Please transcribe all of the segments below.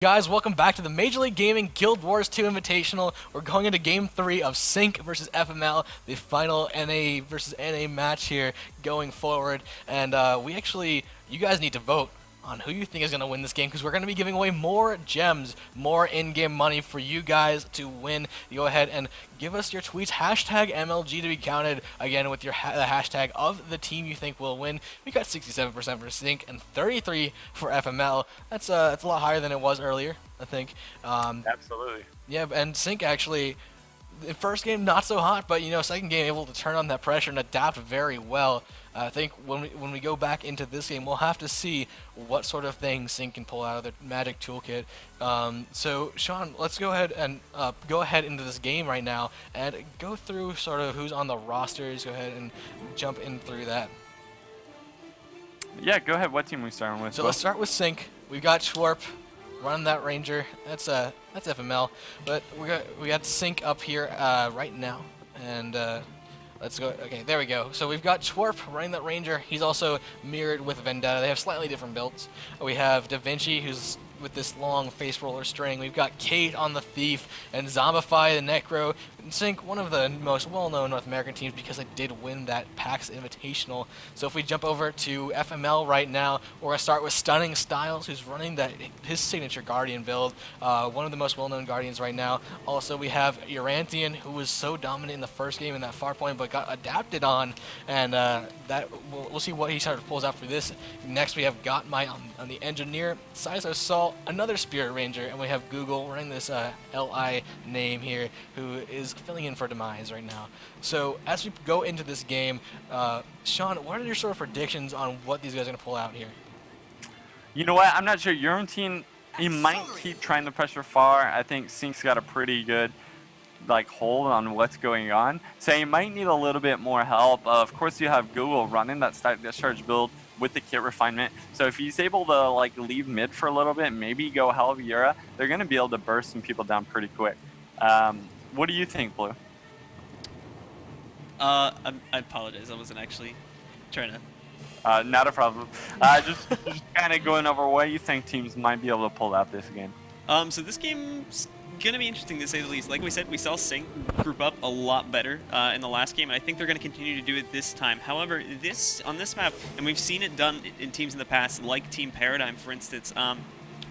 Guys, welcome back to the Major League Gaming Guild Wars 2 Invitational. We're going into Game 3 of Sync versus FML, the final NA versus NA match here going forward. And you guys need to vote on who you think is going to win this game, because we're going to be giving away more gems, more in-game money for you guys to win. You go ahead and give us your tweets, hashtag MLG to be counted, again with your the hashtag of the team you think will win. We got 67% for Sync and 33% for FML. That's a lot higher than it was earlier, I think. Absolutely. Yeah, and Sync actually, the first game not so hot, but second game able to turn on that pressure and adapt very well. I think when we go back into this game, we'll have to see what sort of things Sync can pull out of their magic toolkit. So Shawn, let's go ahead and go ahead into this game right now and go through sort of who's on the rosters. Go ahead and jump in through that. Yeah, go ahead. What team are we starting with? So let's start with Sync. We've got Schwarp running that Ranger. That's FML, but we got Sync up here right now, and let's go. Okay, there we go. So we've got Schwarp running that Ranger. He's also mirrored with Vendetta. They have slightly different builds. We have Da Vinci, who's with this long face roller string. We've got Kate on the Thief and Zombify the Necro. Sync, one of the most well-known North American teams because they did win that PAX Invitational. So if we jump over to FML right now, we're gonna start with Stunning Styles, who's running his signature Guardian build, one of the most well-known Guardians right now. Also, we have Urantian, who was so dominant in the first game in that far point, but got adapted on, and we'll see what he sort of pulls out for this. Next, we have Gottmite on the Engineer, Sizo Salt, another Spirit Ranger, and we have Google running this LI name here, who is filling in for Demise right now. So as we go into this game, Shawn, what are your sort of predictions on what these guys are going to pull out here? You know what? I'm not sure. Your own team, he might keep trying to pressure far. I think Sync's got a pretty good hold on what's going on. So you might need a little bit more help. Of course, you have Google running that static discharge build with the kit refinement. So if he's able to leave mid for a little bit, maybe go Hell of Yura, they're going to be able to burst some people down pretty quick. What do you think, Blue? I apologize. I wasn't actually trying to. Not a problem. Just kind of going over what you think teams might be able to pull out this game. So this game's gonna be interesting to say the least. Like we said, we saw Sync group up a lot better in the last game, and I think they're gonna continue to do it this time. However, on this map, and we've seen it done in teams in the past, like Team Paradigm, for instance.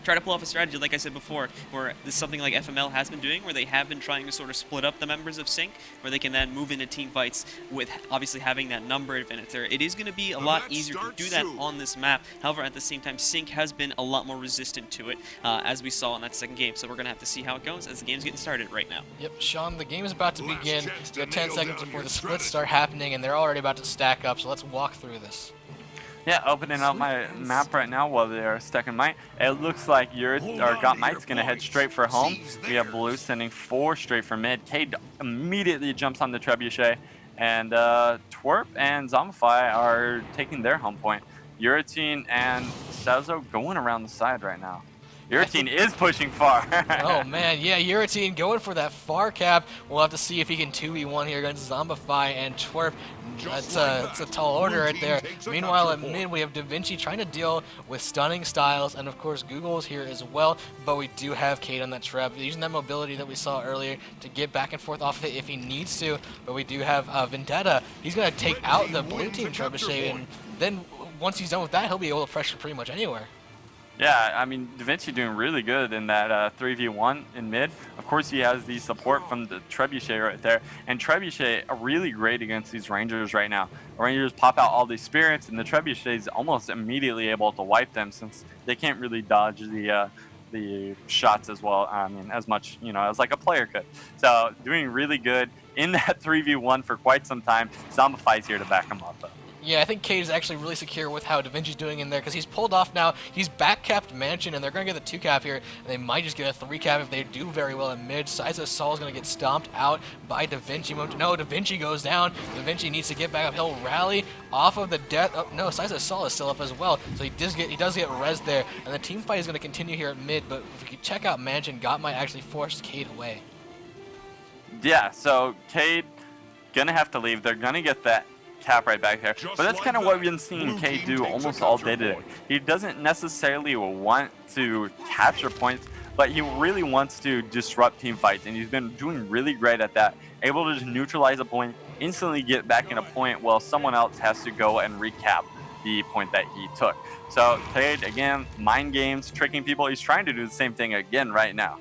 Try to pull off a strategy, like I said before, where this is something like FML has been doing, where they have been trying to sort of split up the members of Sync, where they can then move into team fights with obviously having that number advantage there. It is going to be a lot easier to do that on this map. However, at the same time, Sync has been a lot more resistant to it, as we saw in that second game. So we're going to have to see how it goes as the game's getting started right now. Yep, Shawn, the game is about to begin. We have 10 seconds before the splits start happening, and they're already about to stack up, so let's walk through this. Yeah, opening up my map right now while they're stacking Might. It looks like Gottmite's going to head straight for home. We have Blue sending 4 straight for mid. Cade immediately jumps on the Trebuchet. And Twerp and Zombify are taking their home point. Uratine and Sazo going around the side right now. Uratine is pushing far. Oh man, yeah, Uratine going for that far cap. We'll have to see if he can 2v1 here against Zombify and Twerp. It's a tall order right there. Meanwhile, at mid, we have Da Vinci trying to deal with Stunning Styles, and of course, Google's here as well. But we do have Kate on that trap, using that mobility that we saw earlier to get back and forth off of it if he needs to. But we do have Vendetta. He's going to take out the blue team Trebuchet, and then once he's done with that, he'll be able to pressure pretty much anywhere. Yeah, I mean, Da Vinci doing really good in that 3v1 in mid. Of course, he has the support from the Trebuchet right there. And Trebuchet are really great against these Rangers right now. Rangers pop out all these spirits, and the Trebuchet is almost immediately able to wipe them since they can't really dodge the shots as well. I mean, as much, as like a player could. So, doing really good in that 3v1 for quite some time. Zombify's here to back him up, though. Yeah, I think Cade is actually really secure with how Da Vinci's doing in there, because he's pulled off now. He's back-capped Mansion, and they're going to get the 2-cap here, and they might just get a 3-cap if they do very well in mid. Sizo Sol is going to get stomped out by Da Vinci. No, Da Vinci goes down. Da Vinci needs to get back up. He'll rally off of the death. Oh, no, Sizo Sol is still up as well, so he does get res there, and the team fight is going to continue here at mid, but if you can check out Mansion, might actually force Cade away. Yeah, so Cade going to have to leave. They're going to get that cap right back there. But that's kind of what we've been seeing Kate do almost all day today. He doesn't necessarily want to capture points but he really wants to disrupt team fights, and he's been doing really great at that. Able to just neutralize a point, instantly get back in a point while someone else has to go and recap the point that he took. So Cade, again, mind games, tricking people. He's trying to do the same thing again right now.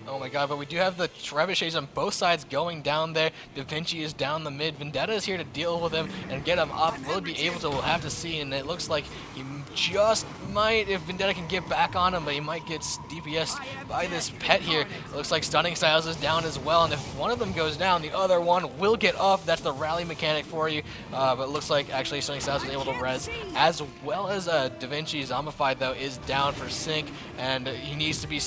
Oh my god, but we do have the trebuchets on both sides going down there. Da Vinci is down the mid. Vendetta is here to deal with him and get him up. Will he be able to? We'll have to see, and it looks like he just might, if Vendetta can get back on him, but he might get DPS'd by this pet here. It looks like Stunning Styles is down as well, and if one of them goes down, the other one will get up. That's the rally mechanic for you, but it looks like actually Stunning Styles is able to res, as well as Da Vinci. Zombified, though, is down for sync, and he needs to be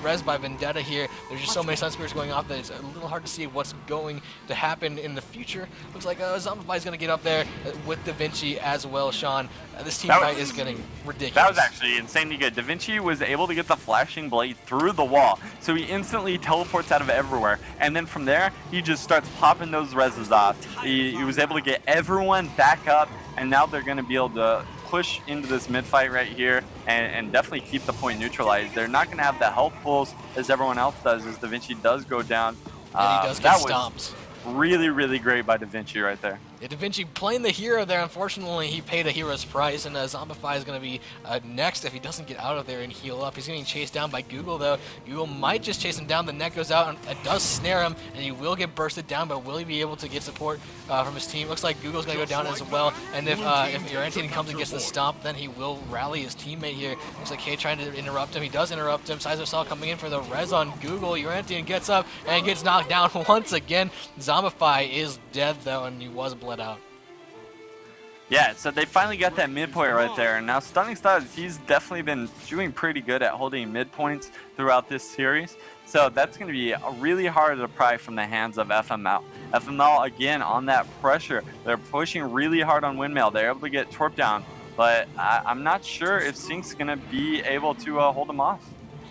res by Vendetta here. There's just so many Sun Spirits going off that it's a little hard to see what's going to happen in the future. Looks like Zombify is going to get up there with Da Vinci as well, Shawn. This team fight is getting ridiculous. That was actually insanely good. Da Vinci was able to get the flashing blade through the wall, so he instantly teleports out of everywhere, and then from there, he just starts popping those reses off. He was able to get everyone back up, and now they're going to be able to push into this mid fight right here and definitely keep the point neutralized. They're not going to have the health pulls as everyone else does, as Da Vinci does go down. And he does get stomped. Really, really great by Da Vinci right there. Yeah, Da Vinci playing the hero there. Unfortunately, he paid a hero's price, and Zombify is going to be next if he doesn't get out of there and heal up. He's getting chased down by Google, though. Google might just chase him down. The net goes out, and it does snare him, and he will get bursted down, but will he be able to get support from his team? Looks like Google's going to go down as well, and if Urantian comes and gets the stomp, then he will rally his teammate here. Looks like Kate trying to interrupt him. He does interrupt him. Sizer Saw coming in for the res on Google. Urantian gets up and gets knocked down once again. Zombify is dead, though, and he was bled out. Yeah, so they finally got that midpoint right there, and now Stunning Styles, he's definitely been doing pretty good at holding midpoints throughout this series, so that's going to be really hard to pry from the hands of FML. FML, again, on that pressure, they're pushing really hard on Windmill. They're able to get Torp down, but I'm not sure if Sync's going to be able to hold him off.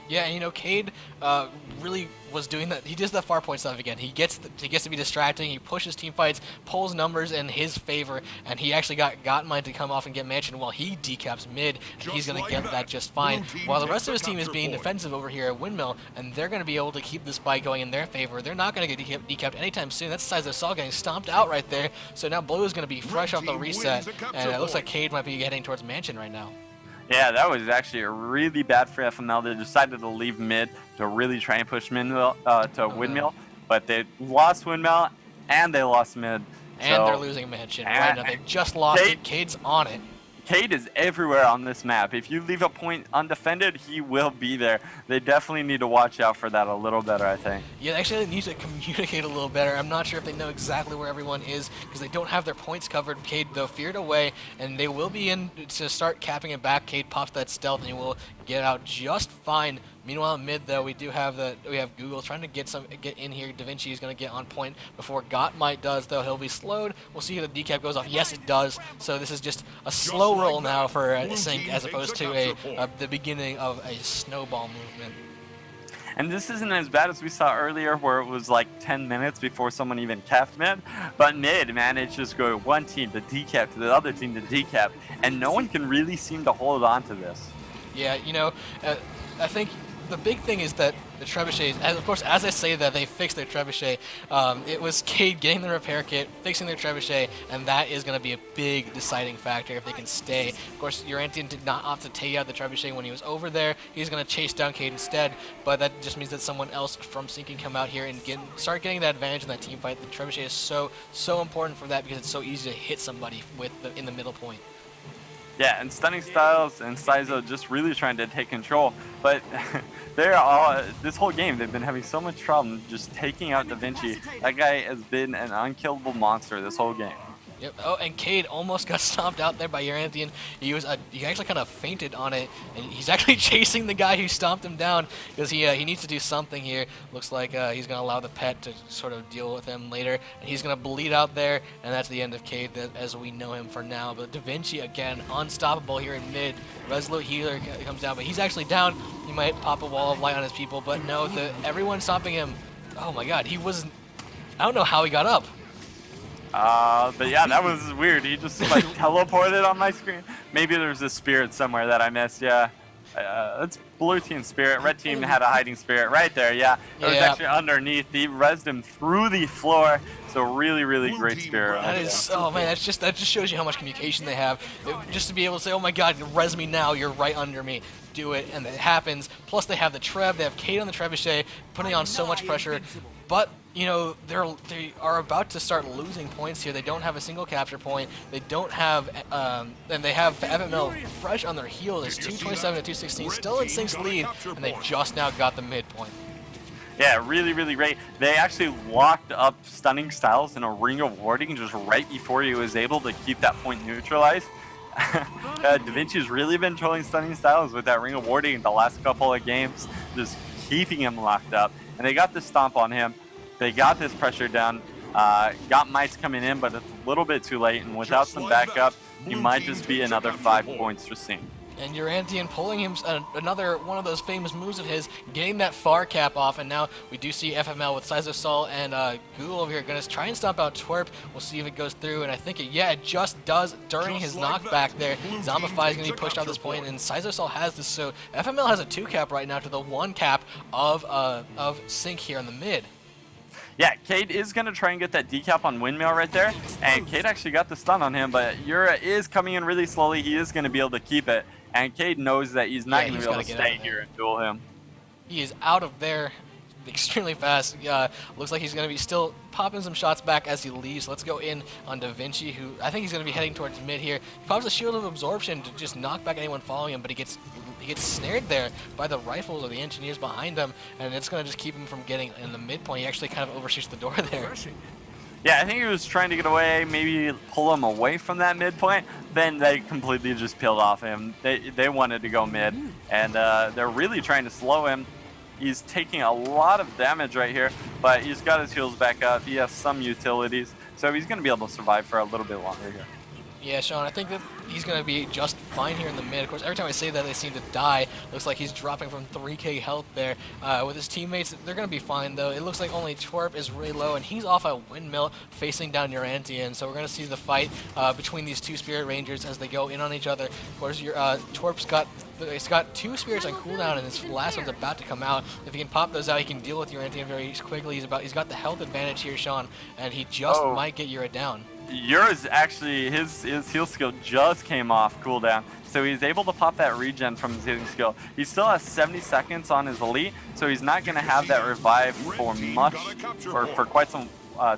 Yeah, and you know, Cade really was doing that. He does the far point stuff again. He gets to be distracting. He pushes team fights, pulls numbers in his favor, and he actually got mine to come off and get Mansion while he decaps mid, and he's going to get that just fine. While the rest of his team is being defensive over here at Windmill, and they're going to be able to keep this fight going in their favor. They're not going to get decapped anytime soon. That's the size of Saul getting stomped out right there. So now Blue is going to be fresh off the reset, and it looks like Cade might be heading towards Mansion right now. Yeah, that was actually really bad for FML. They decided to leave mid to really try and push Windmill, Windmill, but they lost Windmill and they lost mid. And so, they're losing Mansion right now. They just lost it. Cade's on it. Cade is everywhere on this map. If you leave a point undefended, he will be there. They definitely need to watch out for that a little better, I think. Yeah, actually they need to communicate a little better. I'm not sure if they know exactly where everyone is because they don't have their points covered. Cade, though, feared away, and they will be in to start capping it back. Cade pops that stealth, and he will get out just fine. Meanwhile, in mid, though, we have Google trying to get in here. Da Vinci is going to get on point before Gottmite does, though. He'll be slowed. We'll see if the decap goes off. Yes, it does. So this is just a slow roll now for Sync as opposed to the beginning of a snowball movement. And this isn't as bad as we saw earlier where it was like 10 minutes before someone even capped mid. But mid managed to just go one team to decap to the other team to decap. And no one can really seem to hold on to this. Yeah, you know, I think the big thing is that the trebuchets, of course, as I say that, they fixed their trebuchet. It was Cade getting the repair kit, fixing their trebuchet, and that is going to be a big deciding factor if they can stay. Of course, Urantian did not opt to take out the trebuchet when he was over there. He's going to chase down Cade instead, but that just means that someone else from Sync can come out here and start getting that advantage in that team fight. The trebuchet is so important for that because it's so easy to hit somebody in the middle point. Yeah, and Stunning Styles and Sizo just really trying to take control, but they're all, this whole game, they've been having so much trouble just taking out Da Vinci. That guy has been an unkillable monster this whole game. Yep. Oh, and Cade almost got stomped out there by Urantian. He actually kind of fainted on it, and he's actually chasing the guy who stomped him down because he needs to do something here. Looks like he's going to allow the pet to sort of deal with him later, and he's going to bleed out there, and that's the end of Cade as we know him for now. But Da Vinci, again, unstoppable here in mid. Resolute Healer comes down, but he's actually down. He might pop a wall of light on his people, but no, everyone stopping him. Oh my god, I don't know how he got up. But yeah, that was weird. He just like teleported on my screen. Maybe there's a spirit somewhere that I missed, yeah. That's blue team spirit. Red team had a hiding spirit right there. Yeah, it was actually underneath. He rezzed him through the floor. So really, really great spirit. That is, oh man, that just shows you how much communication they have. Just to be able to say, oh my God, res me now. You're right under me. Do it, and it happens. Plus they have the Treb. They have Cade on the trebuchet, putting on so much pressure. But you know, they are about to start losing points here. They don't have a single capture point. They don't have, and they have FML fresh on their heels. It's 227 to 216, still in Sync's lead, and they just now got the midpoint. Yeah, really, really great. They actually locked up Stunning Styles in a ring of warding just right before he was able to keep that point neutralized. DaVinci's really been trolling Stunning Styles with that ring of warding the last couple of games, just keeping him locked up. And they got the stomp on him. They got this pressure down, got Mites coming in, but it's a little bit too late, and without some backup, he might just be another 5 points for Sync. And Urantian pulling him another one of those famous moves of his, getting that far cap off, and now we do see FML with Size of Sol and Google over here going to try and stomp out Twerp. We'll see if it goes through, and I think it just does during his knockback there. Zombify is going to be pushed out this point, and Size of Sol has this, so FML has a 2 cap right now to the 1 cap of Sync here in the mid. Yeah, Cade is going to try and get that decap on Windmill right there, and Cade actually got the stun on him, but Yura is coming in really slowly. He is going to be able to keep it, and Cade knows that he's not going to be able to stay here and duel him. He is out of there extremely fast. Looks like he's going to be still popping some shots back as he leaves. Let's go in on DaVinci, who I think he's going to be heading towards mid here. He pops a Shield of Absorption to just knock back anyone following him, but he gets snared there by the rifles of the engineers behind him, and it's going to just keep him from getting in the midpoint. He actually kind of overshoots the door there. Yeah, I think he was trying to get away, maybe pull him away from that midpoint. Then they completely just peeled off him. They wanted to go mid, and they're really trying to slow him. He's taking a lot of damage right here, but he's got his heals back up. He has some utilities, so he's going to be able to survive for a little bit longer here. Yeah, Shawn, I think that he's going to be just fine here in the mid. Of course, every time I say that, they seem to die. Looks like he's dropping from 3k health there. With his teammates, they're going to be fine, though. It looks like only Twerp is really low, and he's off a Windmill facing down Urantian. So we're going to see the fight between these 2 Spirit Rangers as they go in on each other. Of course, Twerp's got 2 Spirits on cooldown, and his last one's about to come out. If he can pop those out, he can deal with Urantian very quickly. He's got the health advantage here, Shawn, and he just might get Yura down. Yura's actually, his heal skill just came off cooldown, so he's able to pop that regen from his healing skill. He still has 70 seconds on his elite, so he's not going to have that revive for quite some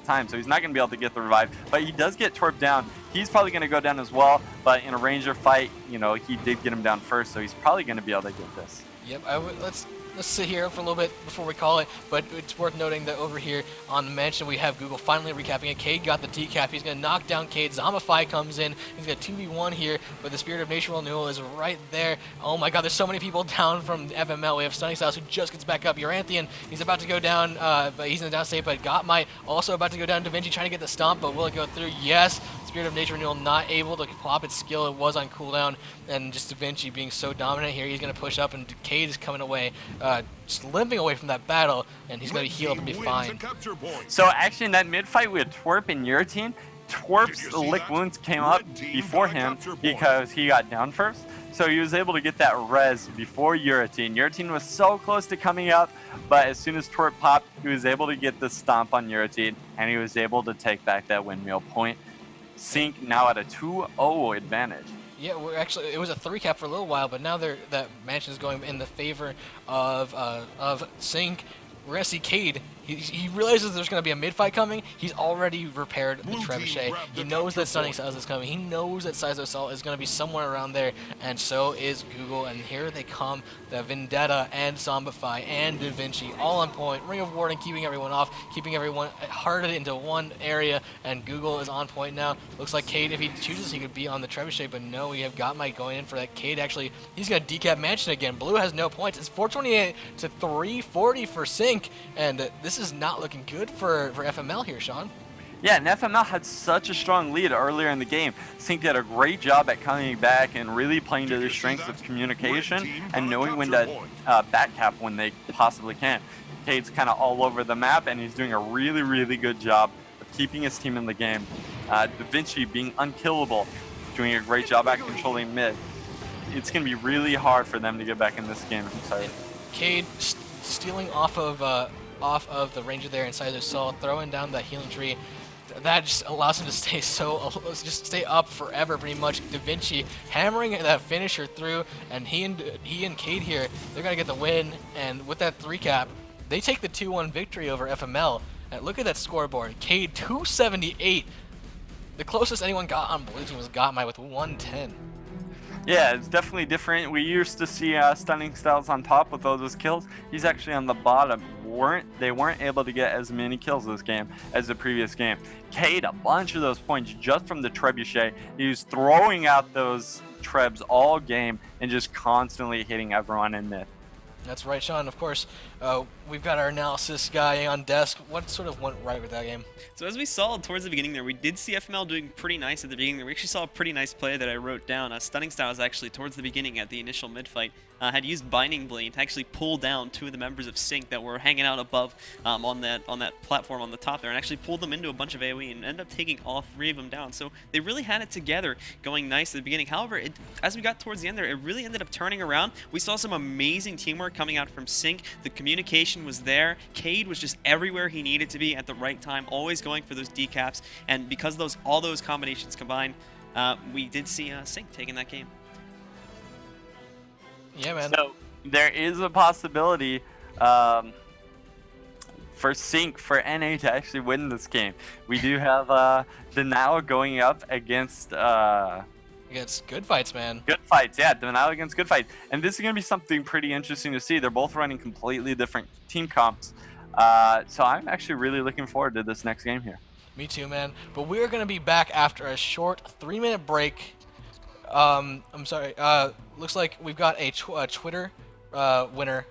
time, so he's not going to be able to get the revive. But he does get Twerp down. He's probably going to go down as well, but in a Ranger fight, you know, he did get him down first, so he's probably going to be able to get this. Yep, let's sit here for a little bit before we call it, but it's worth noting that over here on the mansion we have Google finally recapping it. Cade got the decap. He's going to knock down Cade. Zombify comes in. He's got 2v1 here, but the Spirit of Nature Renewal is right there. Oh my god, there's so many people down from FML. We have Stunning Styles who just gets back up. Uranthian, he's about to go down, but he's in the down state, but Got Might also about to go down. DaVinci trying to get the stomp, but will it go through? Yes. Spirit of Nature Renewal not able to plop its skill. It was on cooldown, and just DaVinci being so dominant here, he's going to push up, and Cade is coming away, just limping away from that battle, and he's going to be healed and be fine. So actually in that mid fight with Twerp and Uratine, Twerp's lick wounds came up before him because he got down first. So he was able to get that res before Uratine. Uratine was so close to coming up, but as soon as Twerp popped, he was able to get the stomp on Uratine, and he was able to take back that windmill point. Sync now at a 2-0 advantage. Yeah, it was a 3 cap for a little while, but now that mansion is going in the favor of Sync. We're going to see Cade. He realizes there's going to be a mid-fight coming. He's already repaired the trebuchet. He knows that Stunning Styles is coming. He knows that Size of Assault is going to be somewhere around there, and so is Google. And here they come, the Vendetta and Zombify and DaVinci, all on point. Ring of Warding keeping everyone off, keeping everyone hearted into one area, and Google is on point now. Looks like Cade, if he chooses, he could be on the trebuchet, but no, we have Got Might going in for that. Cade actually, he's going to decap Mansion again. Blue has no points. It's 428 to 340 for Sync, and this is not looking good for FML here, Shawn. Yeah, and FML had such a strong lead earlier in the game. Sync did a great job at coming back and really playing to their strengths of communication and knowing when to backcap when they possibly can. Cade's kind of all over the map, and he's doing a really, really good job of keeping his team in the game. DaVinci being unkillable, doing a great job at controlling mid. it's going to be really hard for them to get back in this game. I'm sorry. Cade stealing off of the ranger there inside the soul, throwing down that healing tree. That just allows him to stay just stay up forever, pretty much. DaVinci hammering that finisher through, and he and Cade here, they're gonna get the win. And with that 3-cap, they take the 2-1 victory over FML. And look at that scoreboard. Cade 278. The closest anyone got on blue team was Gotmai with 110. Yeah, it's definitely different. We used to see Stunning Styles on top with all those kills. He's actually on the bottom. They weren't able to get as many kills this game as the previous game. Cade, a bunch of those points just from the trebuchet. He was throwing out those trebs all game and just constantly hitting everyone in mid. That's right, Shawn. Of course, we've got our analysis guy on desk. What sort of went right with that game? So as we saw towards the beginning there, we did see FML doing pretty nice at the beginning there. We actually saw a pretty nice play that I wrote down. Stunning Styles actually towards the beginning at the initial mid-fight had used Binding Blade to actually pull down 2 of the members of Sync that were hanging out above on that platform on the top there, and actually pulled them into a bunch of AoE and ended up taking all 3 of them down. So they really had it together going nice at the beginning. However, as we got towards the end there, it really ended up turning around. We saw some amazing teamwork coming out from Sync. The communication was there. Cade was just everywhere he needed to be at the right time, always going for those decaps, and because all those combinations combined, we did see Sync taking that game. Yeah, man. So there is a possibility for Sync, for NA to actually win this game. We do have Denial going up against Good Fights, man. Good Fights, yeah, Denial against Good Fights. And this is going to be something pretty interesting to see. They're both running completely different team comps. So I'm actually really looking forward to this next game here. Me too, man. But we're going to be back after a short 3-minute break. I'm sorry. Looks like we've got a Twitter winner.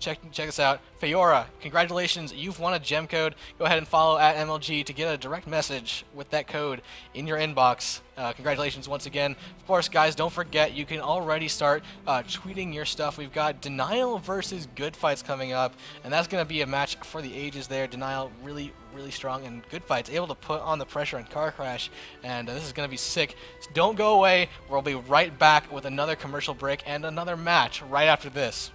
Check this out. Feora, congratulations. You've won a gem code. Go ahead and follow at MLG to get a direct message with that code in your inbox. Congratulations once again. Of course, guys, don't forget you can already start tweeting your stuff. We've got Denial versus Good Fights coming up, and that's going to be a match for the ages there. Denial really strong, and Good Fights able to put on the pressure on Car Crash, and this is going to be sick. So don't go away. We'll be right back with another commercial break and another match right after this.